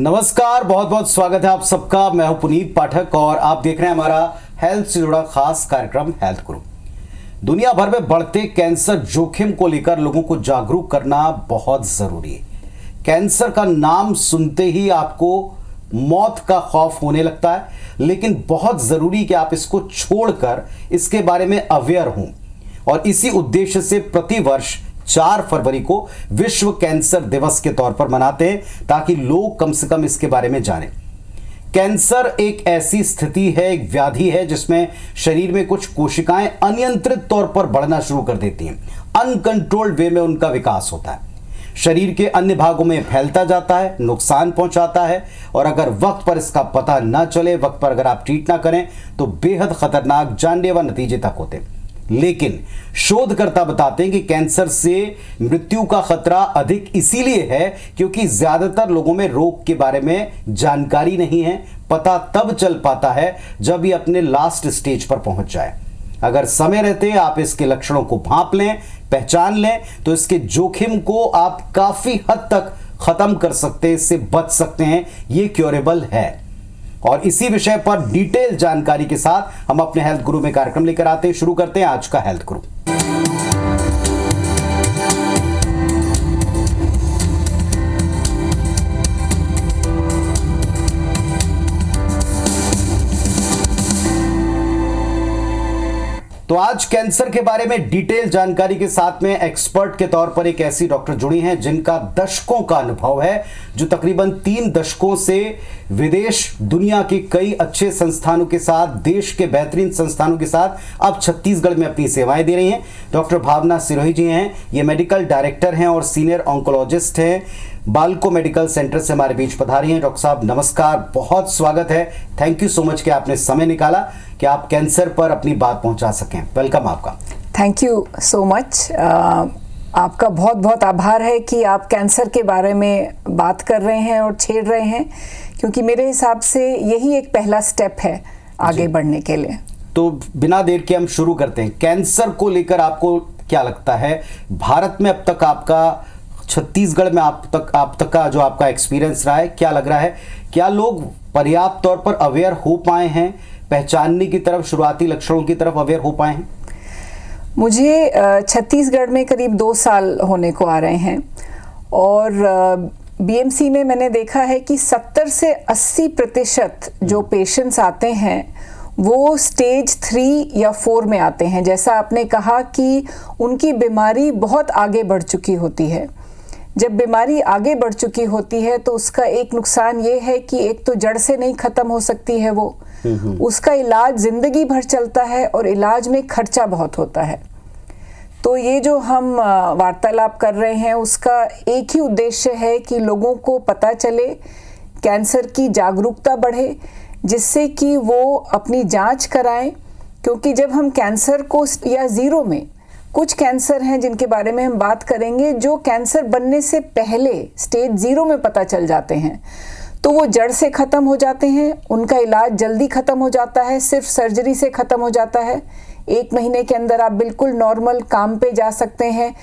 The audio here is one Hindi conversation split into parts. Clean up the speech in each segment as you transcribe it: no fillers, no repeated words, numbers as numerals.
नमस्कार, बहुत बहुत स्वागत है आप सबका। मैं हूं पुनीत पाठक और आप देख रहे हैं हमारा हेल्थ से जुड़ा खास कार्यक्रम हेल्थ गुरु। दुनिया भर में बढ़ते कैंसर जोखिम को लेकर लोगों को जागरूक करना बहुत जरूरी है। कैंसर का नाम सुनते ही आपको मौत का खौफ होने लगता है, लेकिन बहुत जरूरी कि आप इसको छोड़कर इसके बारे में अवेयर हों। और इसी उद्देश्य से प्रतिवर्ष 4 फरवरी को विश्व कैंसर दिवस के तौर पर मनाते हैं, ताकि लोग कम से कम इसके बारे में जानें। कैंसर एक ऐसी स्थिति है, एक व्याधि है जिसमें शरीर में कुछ कोशिकाएं अनियंत्रित तौर पर बढ़ना शुरू कर देती हैं। अनकंट्रोल्ड वे में उनका विकास होता है, शरीर के अन्य भागों में फैलता जाता है, नुकसान पहुंचाता है। और अगर वक्त पर इसका पता ना चले, वक्त पर अगर आप ट्रीट ना करें, तो बेहद खतरनाक जानलेवा नतीजे तक होते हैं। लेकिन शोधकर्ता बताते हैं कि कैंसर से मृत्यु का खतरा अधिक इसीलिए है क्योंकि ज्यादातर लोगों में रोग के बारे में जानकारी नहीं है। पता तब चल पाता है जब ये अपने लास्ट स्टेज पर पहुंच जाए। अगर समय रहते आप इसके लक्षणों को भांप लें, पहचान लें, तो इसके जोखिम को आप काफी हद तक खत्म कर सकते हैं, इससे बच सकते हैं। ये क्योरेबल है। और इसी विषय पर डिटेल जानकारी के साथ हम अपने हेल्थ गुरु में कार्यक्रम लेकर आते हैं। शुरू करते हैं आज का हेल्थ गुरु। तो आज कैंसर के बारे में डिटेल जानकारी के साथ में एक्सपर्ट के तौर पर एक ऐसी डॉक्टर जुड़ी हैं जिनका दशकों का अनुभव है, जो तकरीबन 3 दशकों से विदेश दुनिया के कई अच्छे संस्थानों के साथ, देश के बेहतरीन संस्थानों के साथ अब छत्तीसगढ़ में अपनी सेवाएं दे रही हैं। डॉक्टर भावना सिरोही जी हैं, ये मेडिकल डायरेक्टर हैं और सीनियर ऑन्कोलॉजिस्ट हैं। बालको मेडिकल सेंटर से हमारे बीच पधारी हैं। डॉक्टर साहब नमस्कार, बहुत स्वागत है। थैंक यू सो मच कि आपने समय निकाला कि आप कैंसर पर अपनी बात पहुंचा सकें। वेलकम आपका। Thank you so much. आपका बहुत बहुत आभार है कि आप कैंसर के बारे में बात कर रहे हैं और छेड़ रहे हैं, क्योंकि मेरे हिसाब से यही एक पहला स्टेप है आगे बढ़ने के लिए। तो बिना देर के हम शुरू करते हैं। कैंसर को लेकर आपको क्या लगता है, भारत में अब तक आपका, छत्तीसगढ़ में आप तक का जो आपका एक्सपीरियंस रहा है, क्या लग रहा है, क्या लोग पर्याप्त तौर पर अवेयर हो पाए हैं, पहचानने की तरफ, शुरुआती लक्षणों की तरफ अवेयर हो पाए हैं? मुझे छत्तीसगढ़ में करीब 2 साल होने को आ रहे हैं और बीएमसी में मैंने देखा है कि 70 से 80% जो पेशेंट्स आते हैं वो स्टेज 3 या 4 में आते हैं। जैसा आपने कहा कि उनकी बीमारी बहुत आगे बढ़ चुकी होती है। जब बीमारी आगे बढ़ चुकी होती है तो उसका एक नुकसान ये है कि एक तो जड़ से नहीं खत्म हो सकती है वो, उसका इलाज जिंदगी भर चलता है और इलाज में खर्चा बहुत होता है। तो ये जो हम वार्तालाप कर रहे हैं उसका एक ही उद्देश्य है कि लोगों को पता चले, कैंसर की जागरूकता बढ़े, जिससे कि वो अपनी जांच कराएं। क्योंकि जब हम कैंसर को, या ज़ीरो में कुछ कैंसर हैं जिनके बारे में हम बात करेंगे, जो कैंसर बनने से पहले स्टेज 0 में पता चल जाते हैं, तो वो जड़ से ख़त्म हो जाते हैं, उनका इलाज जल्दी ख़त्म हो जाता है, सिर्फ सर्जरी से ख़त्म हो जाता है। 1 महीने के अंदर आप बिल्कुल नॉर्मल काम पे जा सकते हैं।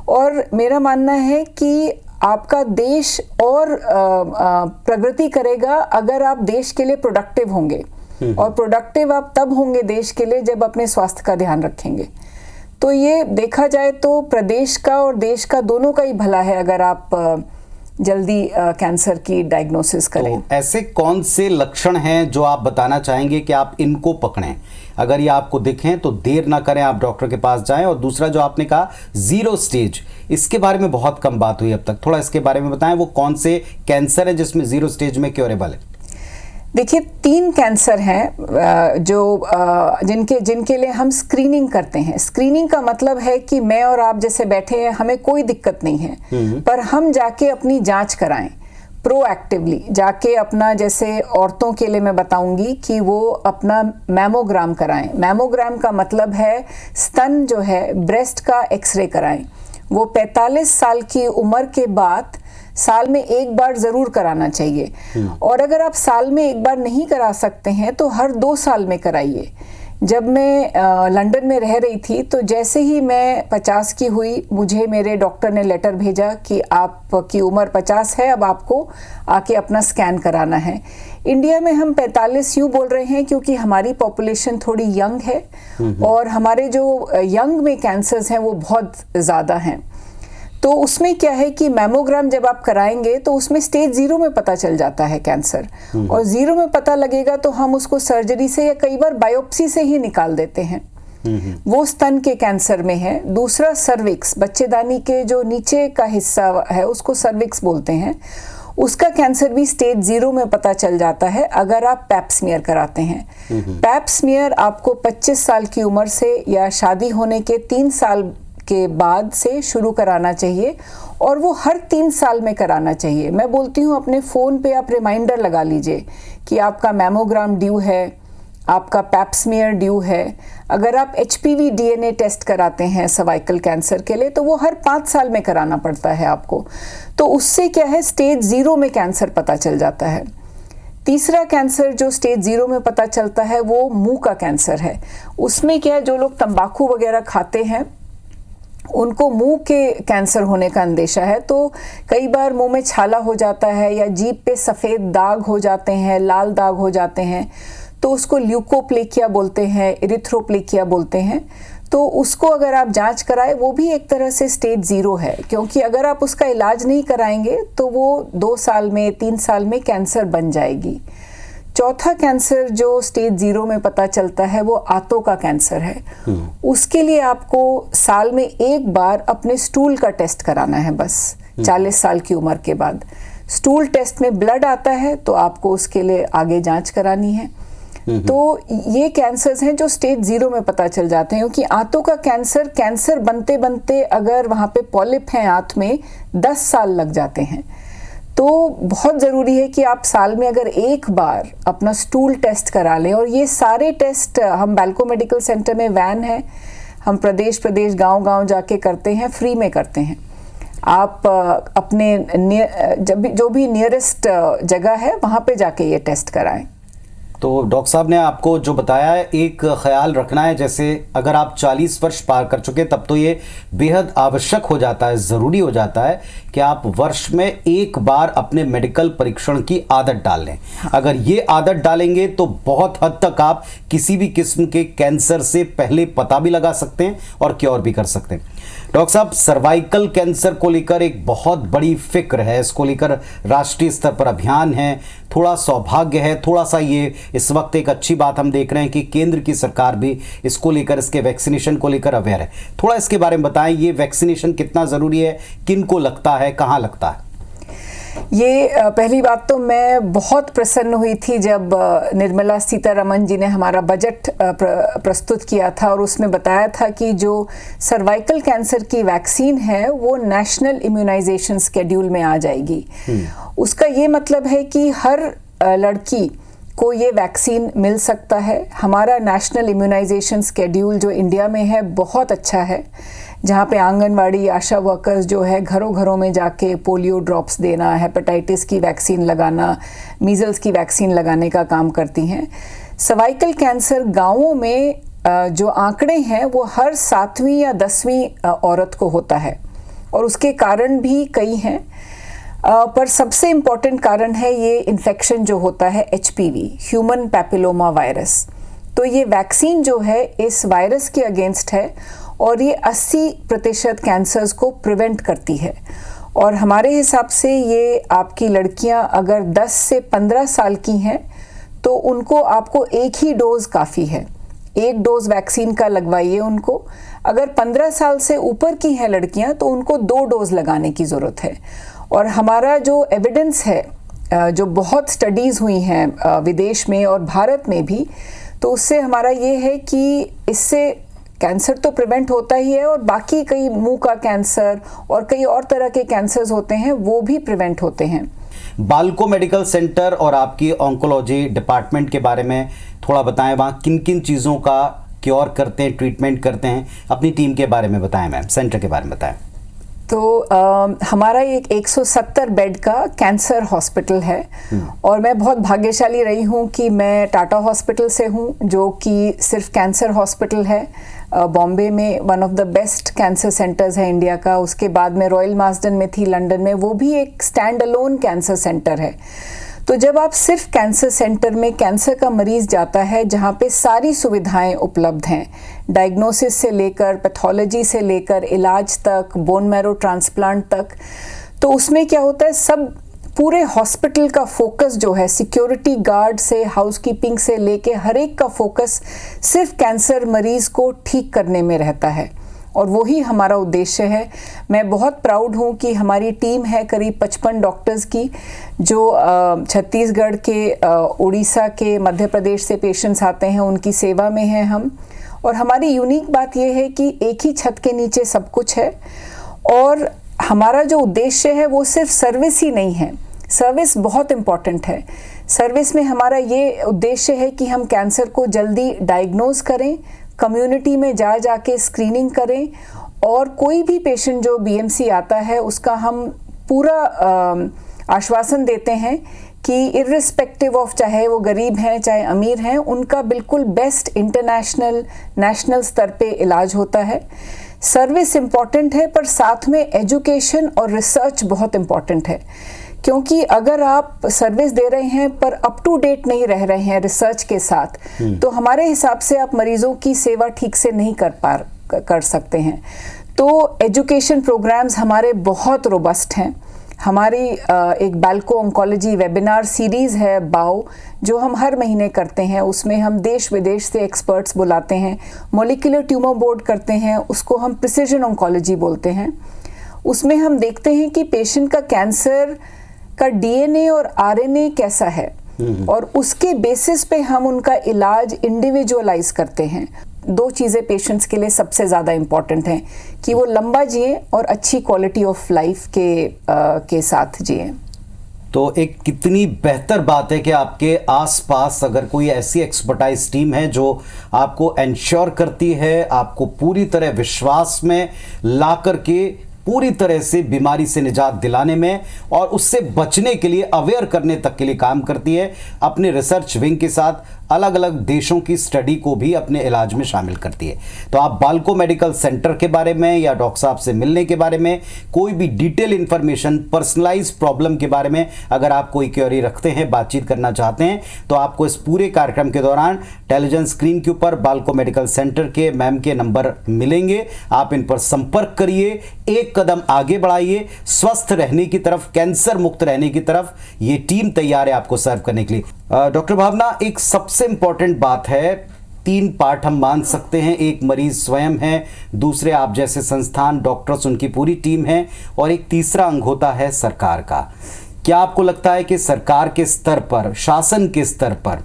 और मेरा मानना है कि आपका देश और प्रगति करेगा अगर आप देश के लिए प्रोडक्टिव होंगे। और प्रोडक्टिव आप तब होंगे देश के लिए जब अपने स्वास्थ्य का ध्यान रखेंगे। तो ये देखा जाए तो प्रदेश का और देश का दोनों का ही भला है अगर आप जल्दी कैंसर की डायग्नोसिस करें। तो ऐसे कौन से लक्षण हैं जो आप बताना चाहेंगे कि आप इनको पकड़ें, अगर ये आपको दिखें तो देर ना करें, आप डॉक्टर के पास जाएं? और दूसरा जो आपने कहा 0 स्टेज, इसके बारे में बहुत कम बात हुई अब तक, थोड़ा इसके बारे में बताएं। वो कौन से कैंसर है जिसमें 0 स्टेज में क्योरेबल है? देखिए, 3 कैंसर हैं जो जिनके लिए हम स्क्रीनिंग करते हैं। स्क्रीनिंग का मतलब है कि मैं और आप जैसे बैठे हैं, हमें कोई दिक्कत नहीं है, पर हम जाके अपनी जांच कराएं प्रोएक्टिवली, जाके अपना, जैसे औरतों के लिए मैं बताऊंगी कि वो अपना मैमोग्राम कराएं। मैमोग्राम का मतलब है स्तन जो है, ब्रेस्ट का एक्सरे कराएं। वो 45 साल की उम्र के बाद साल में 1 बार जरूर कराना चाहिए। और अगर आप साल में 1 बार नहीं करा सकते हैं तो हर 2 साल में कराइए। जब मैं लंदन में रह रही थी तो जैसे ही मैं 50 की हुई, मुझे मेरे डॉक्टर ने लेटर भेजा कि आपकी उम्र 50 है, अब आपको आके अपना स्कैन कराना है। इंडिया में हम 45 यूँ बोल रहे हैं क्योंकि हमारी पॉपुलेशन थोड़ी यंग है और हमारे जो यंग में कैंसर्स हैं वो बहुत ज़्यादा हैं। तो उसमें क्या है कि मैमोग्राम जब आप कराएंगे तो उसमें स्टेज 0 में पता चल जाता है कैंसर, और 0 में पता लगेगा तो हम उसको सर्जरी से या कई बार बायोप्सी से ही निकाल देते हैं। वो स्तन के कैंसर में है। दूसरा सर्विक्स, बच्चेदानी के जो नीचे का हिस्सा है उसको सर्विक्स बोलते हैं, उसका कैंसर भी स्टेज 0 में पता चल जाता है अगर आप पैप स्मीयर कराते हैं। पैप स्मीयर आपको 25 साल की उम्र से या शादी होने के 3 साल के बाद से शुरू कराना चाहिए, और वो हर 3 साल में कराना चाहिए। मैं बोलती हूँ अपने फ़ोन पे आप रिमाइंडर लगा लीजिए कि आपका मैमोग्राम ड्यू है, आपका पैप स्मीयर ड्यू है। अगर आप HPV DNA टेस्ट कराते हैं सर्वाइकल कैंसर के लिए तो वो हर 5 साल में कराना पड़ता है आपको। तो उससे क्या है, स्टेज 0 में कैंसर पता चल जाता है। तीसरा कैंसर जो स्टेज 0 में पता चलता है वो मुंह का कैंसर है। उसमें क्या है, जो लोग तंबाकू वगैरह खाते हैं उनको मुंह के कैंसर होने का अंदेशा है। तो कई बार मुंह में छाला हो जाता है या जीभ पे सफ़ेद दाग हो जाते हैं, लाल दाग हो जाते हैं, तो उसको ल्यूकोप्लेकिया बोलते हैं, इरिथ्रोप्लेकिया बोलते हैं। तो उसको अगर आप जांच कराए वो भी एक तरह से स्टेज 0 है, क्योंकि अगर आप उसका इलाज नहीं कराएंगे तो वो 2 साल में 3 साल में कैंसर बन जाएगी। चौथा कैंसर जो स्टेज 0 में पता चलता है वो आंतों का कैंसर है। उसके लिए आपको साल में एक बार अपने स्टूल का टेस्ट कराना है, बस 40 साल की उम्र के बाद। स्टूल टेस्ट में ब्लड आता है तो आपको उसके लिए आगे जांच करानी है। तो ये कैंसर्स हैं जो स्टेज 0 में पता चल जाते हैं, क्योंकि आंतों का कैंसर बनते बनते अगर वहाँ पे पॉलिप हैं आंत में 10 साल लग जाते हैं। तो बहुत ज़रूरी है कि आप साल में अगर एक बार अपना स्टूल टेस्ट करा लें। और ये सारे टेस्ट हम बैल्को मेडिकल सेंटर में वैन है, हम प्रदेश गांव जाके करते हैं, फ्री में करते हैं। आप अपने जो भी नियरेस्ट जगह है वहाँ पे जाके ये टेस्ट कराएं। तो डॉक्टर साहब ने आपको जो बताया है, एक ख्याल रखना है, जैसे अगर आप 40 वर्ष पार कर चुके तब तो ये बेहद आवश्यक हो जाता है, ज़रूरी हो जाता है कि आप वर्ष में एक बार अपने मेडिकल परीक्षण की आदत डाल लें। अगर ये आदत डालेंगे तो बहुत हद तक आप किसी भी किस्म के कैंसर से पहले पता भी लगा सकते हैं और क्योर भी कर सकते हैं। डॉक्टर साहब, सर्वाइकल कैंसर को लेकर एक बहुत बड़ी फिक्र है, इसको लेकर राष्ट्रीय स्तर पर अभियान है, थोड़ा सौभाग्य है, थोड़ा सा ये इस वक्त एक अच्छी बात हम देख रहे हैं कि केंद्र की सरकार भी इसको लेकर, इसके वैक्सीनेशन को लेकर अवेयर है। थोड़ा इसके बारे में बताएं, ये वैक्सीनेशन कितना ज़रूरी है, किन को लगता है, कहाँ लगता है? ये पहली बात तो मैं बहुत प्रसन्न हुई थी जब निर्मला सीतारमण जी ने हमारा बजट प्रस्तुत किया था और उसमें बताया था कि जो सर्वाइकल कैंसर की वैक्सीन है वो नेशनल इम्यूनाइजेशन शेड्यूल में आ जाएगी। उसका ये मतलब है कि हर लड़की को ये वैक्सीन मिल सकता है। हमारा नेशनल इम्यूनाइजेशन शेड्यूल जो इंडिया में है बहुत अच्छा है, जहाँ पे आंगनवाड़ी आशा वर्कर्स जो है घरों घरों में जाके पोलियो ड्रॉप्स देना, हेपेटाइटिस की वैक्सीन लगाना, मीजल्स की वैक्सीन लगाने का काम करती हैं। सर्वाइकल कैंसर गांवों में जो आंकड़े हैं वो हर 7वीं या 10वीं औरत को होता है, और उसके कारण भी कई हैं, पर सबसे इम्पॉर्टेंट कारण है ये इन्फेक्शन जो होता है HPV, ह्यूमन पैपिलोमा वायरस। तो ये वैक्सीन जो है इस वायरस के अगेंस्ट है और ये 80% कैंसर्स को प्रिवेंट करती है। और हमारे हिसाब से ये आपकी लड़कियां अगर 10 से 15 साल की हैं तो उनको आपको एक ही डोज काफ़ी है, एक डोज वैक्सीन का लगवाइए उनको। अगर 15 साल से ऊपर की हैं लड़कियां तो उनको 2 डोज लगाने की ज़रूरत है। और हमारा जो एविडेंस है, जो बहुत स्टडीज़ हुई हैं विदेश में और भारत में भी, तो उससे हमारा ये है कि इससे कैंसर तो प्रिवेंट होता ही है और बाकी कई मुंह का कैंसर और कई और तरह के कैंसर्स होते हैं वो भी प्रिवेंट होते हैं। बाल्को मेडिकल सेंटर और आपकी ऑन्कोलॉजी डिपार्टमेंट के बारे में थोड़ा बताएं, वहाँ किन किन चीज़ों का क्योर करते हैं, ट्रीटमेंट करते हैं, अपनी टीम के बारे में बताएं मैम, सेंटर के बारे में बताएं। तो हमारा एक 170 बेड का कैंसर हॉस्पिटल है और मैं बहुत भाग्यशाली रही हूँ कि मैं टाटा हॉस्पिटल से हूँ, जो कि सिर्फ कैंसर हॉस्पिटल है बॉम्बे में, one of the best cancer centres है इंडिया का। उसके बाद में रॉयल मार्सडन में थी लंदन में, वो भी एक स्टैंड अलोन कैंसर सेंटर है। तो जब आप सिर्फ कैंसर सेंटर में कैंसर का मरीज जाता है जहाँ पे सारी सुविधाएं उपलब्ध हैं, डायग्नोसिस से लेकर पैथोलॉजी से लेकर इलाज तक, बोन मैरो ट्रांसप्लांट तक, तो उसमें क्या होता है, सब पूरे हॉस्पिटल का फोकस जो है, सिक्योरिटी गार्ड से हाउसकीपिंग से लेके हर एक का फोकस सिर्फ कैंसर मरीज को ठीक करने में रहता है और वही हमारा उद्देश्य है। मैं बहुत प्राउड हूँ कि हमारी टीम है करीब 55 डॉक्टर्स की, जो छत्तीसगढ़ के, उड़ीसा के, मध्य प्रदेश से पेशेंट्स आते हैं, उनकी सेवा में हैं हम। और हमारी यूनिक बात यह है कि एक ही छत के नीचे सब कुछ है और हमारा जो उद्देश्य है वो सिर्फ सर्विस ही नहीं है, सर्विस बहुत इम्पॉर्टेंट है। सर्विस में हमारा ये उद्देश्य है कि हम कैंसर को जल्दी डायग्नोज करें, कम्युनिटी में जाके स्क्रीनिंग करें और कोई भी पेशेंट जो बीएमसी आता है उसका हम पूरा आश्वासन देते हैं कि इर्रिस्पेक्टिव ऑफ चाहे वो गरीब हैं चाहे अमीर हैं, उनका बिल्कुल बेस्ट इंटरनेशनल नेशनल स्तर पे इलाज होता है। सर्विस इम्पॉर्टेंट है पर साथ में एजुकेशन और रिसर्च बहुत इम्पॉर्टेंट है, क्योंकि अगर आप सर्विस दे रहे हैं पर अप टू डेट नहीं रह रहे हैं रिसर्च के साथ, तो हमारे हिसाब से आप मरीजों की सेवा ठीक से नहीं कर सकते हैं। तो एजुकेशन प्रोग्राम्स हमारे बहुत रोबस्ट हैं। हमारी एक बाल्को ऑन्कोलॉजी वेबिनार सीरीज़ है बाओ, जो हम हर महीने करते हैं। उसमें हम देश विदेश से एक्सपर्ट्स बुलाते हैं, मॉलिक्यूलर ट्यूमर बोर्ड करते हैं, उसको हम प्रिसिजन ऑन्कोलॉजी बोलते हैं। उसमें हम देखते हैं कि पेशेंट का कैंसर का डीएनए और आरएनए कैसा है और उसके बेसिस पे हम उनका इलाज इंडिविजुअलाइज करते हैं। दो चीज़ें पेशेंट्स के लिए सबसे ज़्यादा इम्पॉर्टेंट हैं कि वो लंबा जिए और अच्छी क्वालिटी ऑफ लाइफ के साथ जिए। तो एक कितनी बेहतर बात है कि आपके आसपास अगर कोई ऐसी एक्सपर्टाइज टीम है जो आपको इंश्योर करती है, आपको पूरी तरह विश्वास में ला करके पूरी तरह से बीमारी से निजात दिलाने में और उससे बचने के लिए अवेयर करने तक के लिए काम करती है। अपने रिसर्च विंग के साथ अलग अलग देशों की स्टडी को भी अपने इलाज में शामिल करती है। तो आप बाल्को मेडिकल सेंटर के बारे में या डॉक्टर साहब से मिलने के बारे में कोई भी डिटेल इंफॉर्मेशन, पर्सनलाइज प्रॉब्लम के बारे में अगर आप कोई क्वेरी रखते हैं, बातचीत करना चाहते हैं, तो आपको इस पूरे कार्यक्रम के दौरान टेलीविजन स्क्रीन के ऊपर बाल्को मेडिकल सेंटर के मैम के नंबर मिलेंगे। आप इन पर संपर्क करिए, एक कदम आगे बढ़ाइए, स्वस्थ रहने की तरफ, कैंसर मुक्त रहने की तरफ ये टीम तैयार है आपको सर्व करने के लिए। डॉक्टर भावना, एक सबसे इंपॉर्टेंट बात है, 3 पार्ट हम मान सकते हैं, एक मरीज स्वयं है, दूसरे आप जैसे संस्थान, डॉक्टर्स, उनकी पूरी टीम है और एक तीसरा अंग होता है सरकार का। क्या आपको लगता है कि सरकार के स्तर पर, शासन के स्तर पर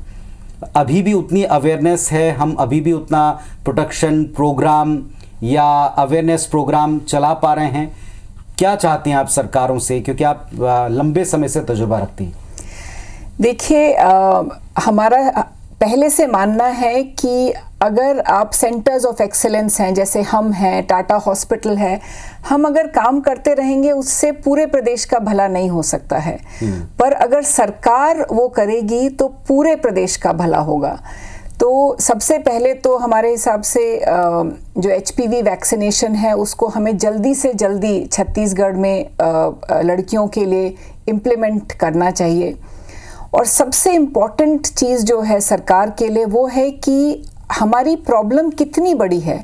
अभी भी उतनी अवेयरनेस है, हम अभी भी उतना प्रोटेक्शन प्रोग्राम या अवेयरनेस प्रोग्राम चला पा रहे हैं? क्या चाहते हैं आप सरकारों से, क्योंकि आप लंबे समय से तजुर्बा रखती हैं? देखिए, हमारा पहले से मानना है कि अगर आप सेंटर्स ऑफ एक्सीलेंस हैं, जैसे हम हैं, टाटा हॉस्पिटल है, हम अगर काम करते रहेंगे उससे पूरे प्रदेश का भला नहीं हो सकता है। पर अगर सरकार वो करेगी तो पूरे प्रदेश का भला होगा। तो सबसे पहले तो हमारे हिसाब से जो HPV वैक्सीनेशन है उसको हमें जल्दी से जल्दी छत्तीसगढ़ में लड़कियों के लिए इम्प्लीमेंट करना चाहिए। और सबसे इम्पॉर्टेंट चीज़ जो है सरकार के लिए वो है कि हमारी प्रॉब्लम कितनी बड़ी है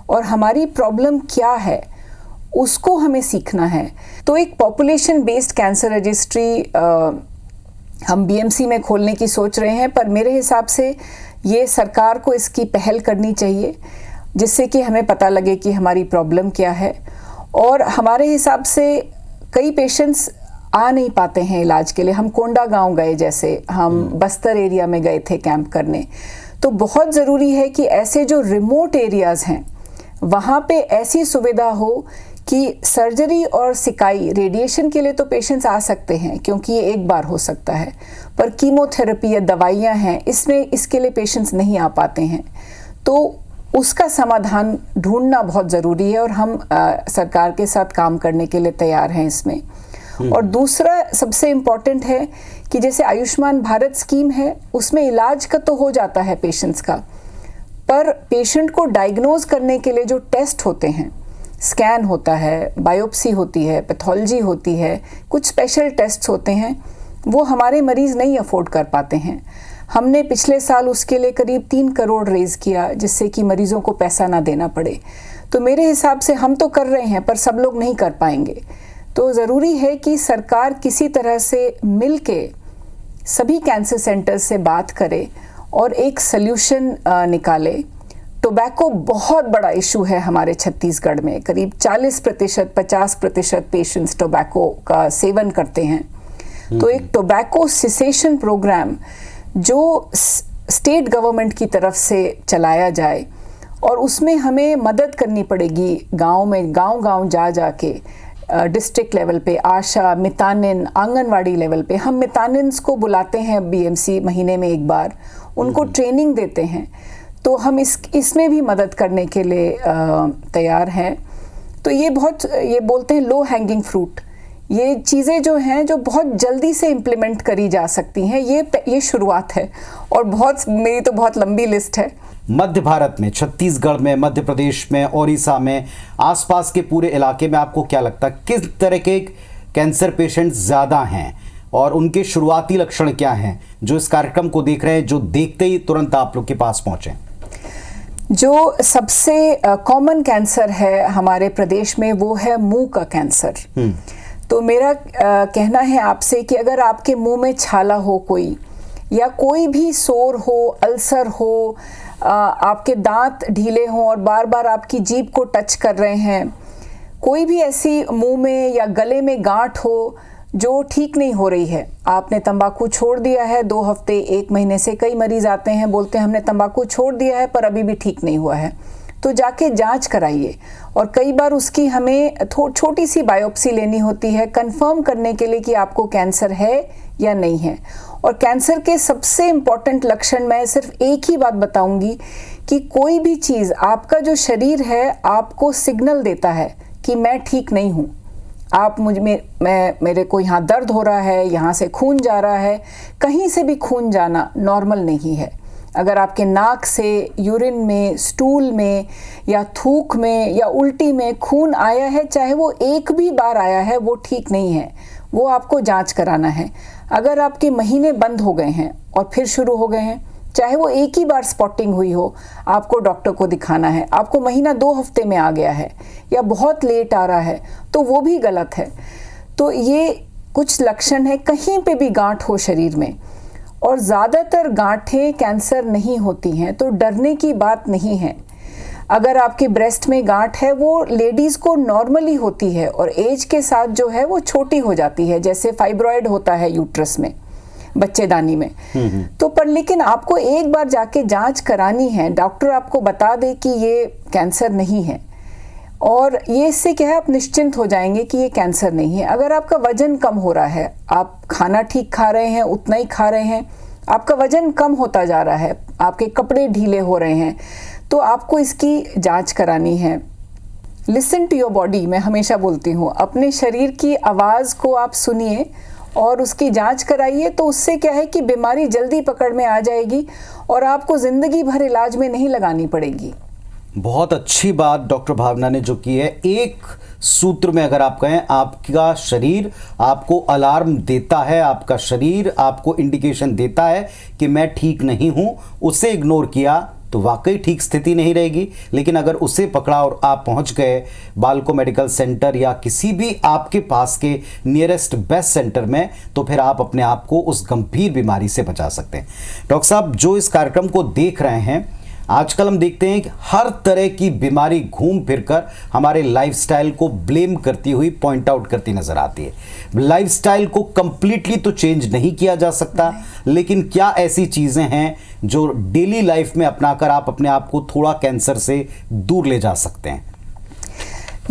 और हमारी प्रॉब्लम क्या है, उसको हमें सीखना है। तो एक पॉपुलेशन बेस्ड कैंसर रजिस्ट्री हम BMC में खोलने की सोच रहे हैं, पर मेरे हिसाब से ये सरकार को इसकी पहल करनी चाहिए, जिससे कि हमें पता लगे कि हमारी प्रॉब्लम क्या है। और हमारे हिसाब से कई पेशेंट्स आ नहीं पाते हैं इलाज के लिए। हम कोंडा गांव गए, जैसे हम बस्तर एरिया में गए थे कैंप करने, तो बहुत ज़रूरी है कि ऐसे जो रिमोट एरियाज़ हैं वहाँ पे ऐसी सुविधा हो कि सर्जरी और सिकाई, रेडिएशन के लिए तो पेशेंट्स आ सकते हैं क्योंकि ये एक बार हो सकता है, पर कीमोथेरेपी या दवाइयाँ हैं, इसमें इसके लिए पेशेंट्स नहीं आ पाते हैं। तो उसका समाधान ढूंढना बहुत ज़रूरी है और हम सरकार के साथ काम करने के लिए तैयार हैं इसमें। और दूसरा सबसे इम्पॉर्टेंट है कि जैसे आयुष्मान भारत स्कीम है, उसमें इलाज का तो हो जाता है पेशेंट्स का, पर पेशेंट को डायग्नोज करने के लिए जो टेस्ट होते हैं, स्कैन होता है, बायोप्सी होती है, पैथोलॉजी होती है, कुछ स्पेशल टेस्ट्स होते हैं, वो हमारे मरीज़ नहीं अफोर्ड कर पाते हैं। हमने पिछले साल उसके लिए करीब 3 करोड़ रेज़ किया, जिससे कि मरीज़ों को पैसा ना देना पड़े। तो मेरे हिसाब से हम तो कर रहे हैं, पर सब लोग नहीं कर पाएंगे। तो ज़रूरी है कि सरकार किसी तरह से मिल के सभी कैंसर सेंटर्स से बात करे और एक सल्यूशन निकाले। टोबैको बहुत बड़ा इशू है हमारे छत्तीसगढ़ में, करीब 40% 50% पेशेंट्स टोबैको का सेवन करते हैं। तो एक टोबैको सिसेशन प्रोग्राम जो स्टेट गवर्नमेंट की तरफ से चलाया जाए, और उसमें हमें मदद करनी पड़ेगी गांव में, गांव जा के डिस्ट्रिक्ट लेवल पे, आशा, मितानिन, आंगनवाड़ी लेवल पे हम मितानिन्स को बुलाते हैं बीएमसी महीने में एक बार, उनको ट्रेनिंग देते हैं। तो हम इसमें भी मदद करने के लिए तैयार हैं। तो ये बोलते हैं लो हैंगिंग फ्रूट, ये चीज़ें जो हैं जो बहुत जल्दी से इम्प्लीमेंट करी जा सकती हैं, ये शुरुआत है और मेरी तो बहुत लंबी लिस्ट है। मध्य भारत में, छत्तीसगढ़ में, मध्य प्रदेश में, ओडिशा में, आसपास के पूरे इलाके में आपको क्या लगता है किस तरह के कैंसर पेशेंट ज़्यादा हैं और उनके शुरुआती लक्षण क्या हैं, जो इस कार्यक्रम को देख रहे हैं, जो देखते ही तुरंत आप लोग के पास पहुँचें? जो सबसे कॉमन कैंसर है हमारे प्रदेश में वो है मुंह का कैंसर। तो मेरा कहना है आपसे कि अगर आपके मुंह में छाला हो कोई, या कोई भी सोर हो, अल्सर हो, आपके दांत ढीले हों और बार बार आपकी जीभ को टच कर रहे हैं, कोई भी ऐसी मुंह में या गले में गांठ हो जो ठीक नहीं हो रही है, आपने तंबाकू छोड़ दिया है 2 हफ्ते 1 महीने से, कई मरीज आते हैं बोलते हैं हमने तंबाकू छोड़ दिया है पर अभी भी ठीक नहीं हुआ है, तो जाके जांच कराइए। और कई बार उसकी हमें छोटी सी बायोप्सी लेनी होती है कंफर्म करने के लिए कि आपको कैंसर है या नहीं है। और कैंसर के सबसे इम्पॉर्टेंट लक्षण मैं सिर्फ एक ही बात बताऊंगी कि कोई भी चीज़, आपका जो शरीर है आपको सिग्नल देता है कि मैं ठीक नहीं हूँ, आप मेरे को यहाँ दर्द हो रहा है, यहाँ से खून जा रहा है, कहीं से भी खून जाना नॉर्मल नहीं है। अगर आपके नाक से, यूरिन में, स्टूल में या थूक में या उल्टी में खून आया है, चाहे वो एक भी बार आया है, वो ठीक नहीं है, वो आपको जांच कराना है। अगर आपके महीने बंद हो गए हैं और फिर शुरू हो गए हैं, चाहे वो एक ही बार स्पॉटिंग हुई हो, आपको डॉक्टर को दिखाना है। आपको महीना 2 हफ्ते में आ गया है या बहुत लेट आ रहा है, तो वो भी गलत है। तो ये कुछ लक्षण है, कहीं पे भी गांठ हो शरीर में, और ज़्यादातर गांठें कैंसर नहीं होती हैं, तो डरने की बात नहीं है। अगर आपके ब्रेस्ट में गांठ है, वो लेडीज़ को नॉर्मली होती है और एज के साथ जो है वो छोटी हो जाती है, जैसे फाइब्रॉइड होता है यूट्रस में, बच्चेदानी में। तो पर लेकिन आपको एक बार जाके जांच करानी है, डॉक्टर आपको बता दे कि ये कैंसर नहीं है, और ये इससे क्या है आप निश्चिंत हो जाएंगे कि ये कैंसर नहीं है। अगर आपका वजन कम हो रहा है, आप खाना ठीक खा रहे हैं, उतना ही खा रहे हैं, आपका वजन कम होता जा रहा है, आपके कपड़े ढीले हो रहे हैं, तो आपको इसकी जांच करानी है। लिसन टू योर बॉडी, मैं हमेशा बोलती हूँ, अपने शरीर की आवाज़ को आप सुनिए और उसकी जांच कराइए। तो उससे क्या है कि बीमारी जल्दी पकड़ में आ जाएगी और आपको ज़िंदगी भर इलाज में नहीं लगानी पड़ेगी। बहुत अच्छी बात डॉक्टर भावना ने जो की है, एक सूत्र में अगर आप कहें, आपका शरीर आपको अलार्म देता है, आपका शरीर आपको इंडिकेशन देता है कि मैं ठीक नहीं हूं, उसे इग्नोर किया तो वाकई ठीक स्थिति नहीं रहेगी। लेकिन अगर उसे पकड़ा और आप पहुंच गए बालको मेडिकल सेंटर या किसी भी आपके पास के नियरेस्ट बेस्ट सेंटर में, तो फिर आप अपने आप को उस गंभीर बीमारी से बचा सकते हैं। डॉक्टर साहब, जो इस कार्यक्रम को देख रहे हैं, आजकल हम देखते हैं कि हर तरह की बीमारी घूम फिरकर हमारे लाइफस्टाइल को ब्लेम करती हुई पॉइंट आउट करती नजर आती है। लाइफस्टाइल को कंप्लीटली तो चेंज नहीं किया जा सकता, लेकिन क्या ऐसी चीजें हैं जो डेली लाइफ में अपनाकर आप अपने आप को थोड़ा कैंसर से दूर ले जा सकते हैं?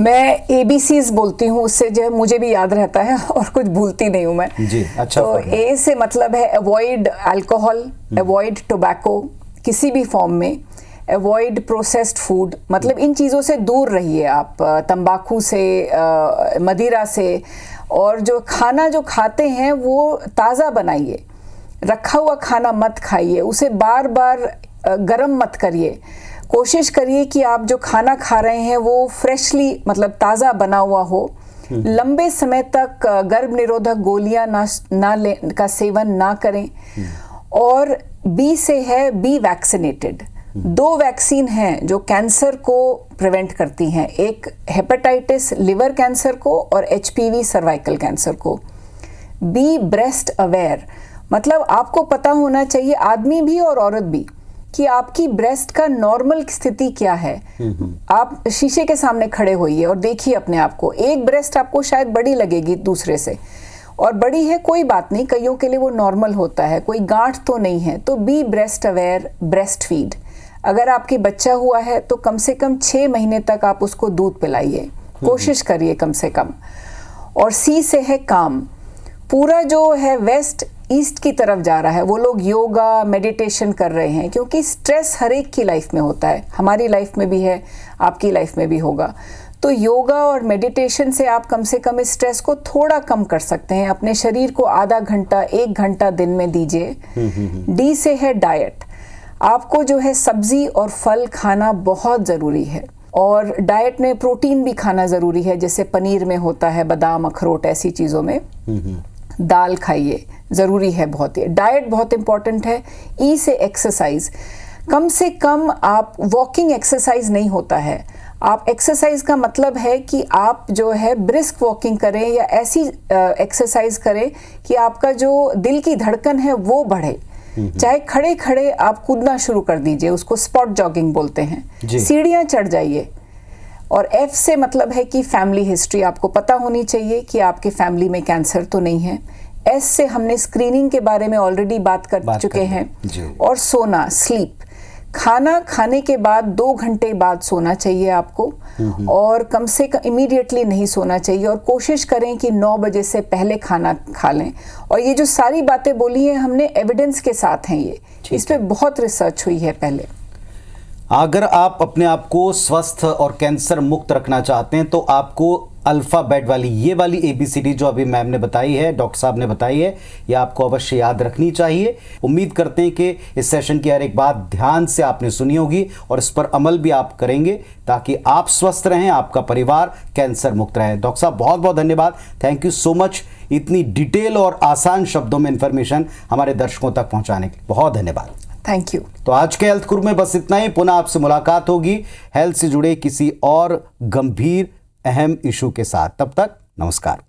मैं ABCs बोलती हूँ, उससे जो है मुझे भी याद रहता है और कुछ भूलती नहीं हूँ मैं जी। अच्छा। तो A से मतलब है अवॉइड अल्कोहल, अवॉइड टोबैको किसी भी फॉर्म में। अवॉइड प्रोसेस्ड फूड, मतलब इन चीज़ों से दूर रहिए आप, तंबाकू से, मदिरा से, और जो खाना जो खाते हैं वो ताज़ा बनाइए, रखा हुआ खाना मत खाइए, उसे बार बार गरम मत करिए। कोशिश करिए कि आप जो खाना खा रहे हैं वो फ्रेशली, मतलब ताज़ा बना हुआ हो। लंबे समय तक गर्भ निरोधक गोलियां का सेवन ना करें। और बी से है, बी वैक्सीनेटेड। 2 वैक्सीन हैं जो कैंसर को प्रिवेंट करती हैं, एक हेपेटाइटिस लिवर कैंसर को और HPV सर्वाइकल कैंसर को। बी ब्रेस्ट अवेयर, मतलब आपको पता होना चाहिए, आदमी भी और औरत भी, कि आपकी ब्रेस्ट का नॉर्मल स्थिति क्या है। आप शीशे के सामने खड़े होइए और देखिए अपने आप को। एक ब्रेस्ट आपको शायद बड़ी लगेगी दूसरे से, और बड़ी है कोई बात नहीं, कईयों के लिए वो नॉर्मल होता है, कोई गांठ तो नहीं है। तो be breast aware, breast feed. अगर आपके बच्चा हुआ है तो कम से कम 6 महीने तक आप उसको दूध पिलाइए, कोशिश करिए कम से कम। और सी से है काम। पूरा जो है वेस्ट ईस्ट की तरफ जा रहा है, वो लोग योगा मेडिटेशन कर रहे हैं, क्योंकि स्ट्रेस हर एक की लाइफ में होता है, हमारी लाइफ में भी है, आपकी लाइफ में भी होगा। तो योगा और मेडिटेशन से आप कम से कम इस स्ट्रेस को थोड़ा कम कर सकते हैं। अपने शरीर को आधा घंटा 1 घंटा दिन में दीजिए। डी से है डाइट। आपको जो है सब्जी और फल खाना बहुत ज़रूरी है, और डाइट में प्रोटीन भी खाना ज़रूरी है, जैसे पनीर में होता है, बादाम, अखरोट, ऐसी चीज़ों में। दाल खाइए, ज़रूरी है बहुत ही। डाइट बहुत इंपॉर्टेंट है। ई से एक्सरसाइज। कम से कम आप वॉकिंग एक्सरसाइज नहीं होता है, आप एक्सरसाइज का मतलब है कि आप जो है ब्रिस्क वॉकिंग करें या ऐसी एक्सरसाइज करें कि आपका जो दिल की धड़कन है वो बढ़े। चाहे खड़े खड़े आप कूदना शुरू कर दीजिए, उसको स्पॉट जॉगिंग बोलते हैं। सीढ़ियाँ चढ़ जाइए। और F से मतलब है कि फैमिली हिस्ट्री, आपको पता होनी चाहिए कि आपके फैमिली में कैंसर तो नहीं है। S से हमने स्क्रीनिंग के बारे में ऑलरेडी बात कर चुके हैं। और सोना, स्लीप। खाना खाने के बाद 2 घंटे बाद सोना चाहिए आपको, और कम से कम इमीडिएटली नहीं सोना चाहिए, और कोशिश करें कि 9 बजे से पहले खाना खा लें। और ये जो सारी बातें बोली हैं हमने, एविडेंस के साथ हैं ये, इस पे बहुत रिसर्च हुई है पहले। अगर आप अपने आप को स्वस्थ और कैंसर मुक्त रखना चाहते हैं तो आपको अल्फ़ाबेट वाली ये वाली ABCD जो अभी मैम ने बताई है, डॉक्टर साहब ने बताई है, ये आपको अवश्य याद रखनी चाहिए। उम्मीद करते हैं कि इस सेशन की हर एक बात ध्यान से आपने सुनी होगी और इस पर अमल भी आप करेंगे, ताकि आप स्वस्थ रहें, आपका परिवार कैंसर मुक्त रहे। डॉक्टर साहब बहुत बहुत धन्यवाद, थैंक यू सो मच, इतनी डिटेल और आसान शब्दों में इंफॉर्मेशन हमारे दर्शकों तक पहुँचाने के लिए बहुत धन्यवाद। Thank you. तो आज के हेल्थ गुरु में बस इतना ही। पुनः आपसे मुलाकात होगी हेल्थ से जुड़े किसी और गंभीर अहम इशू के साथ। तब तक नमस्कार।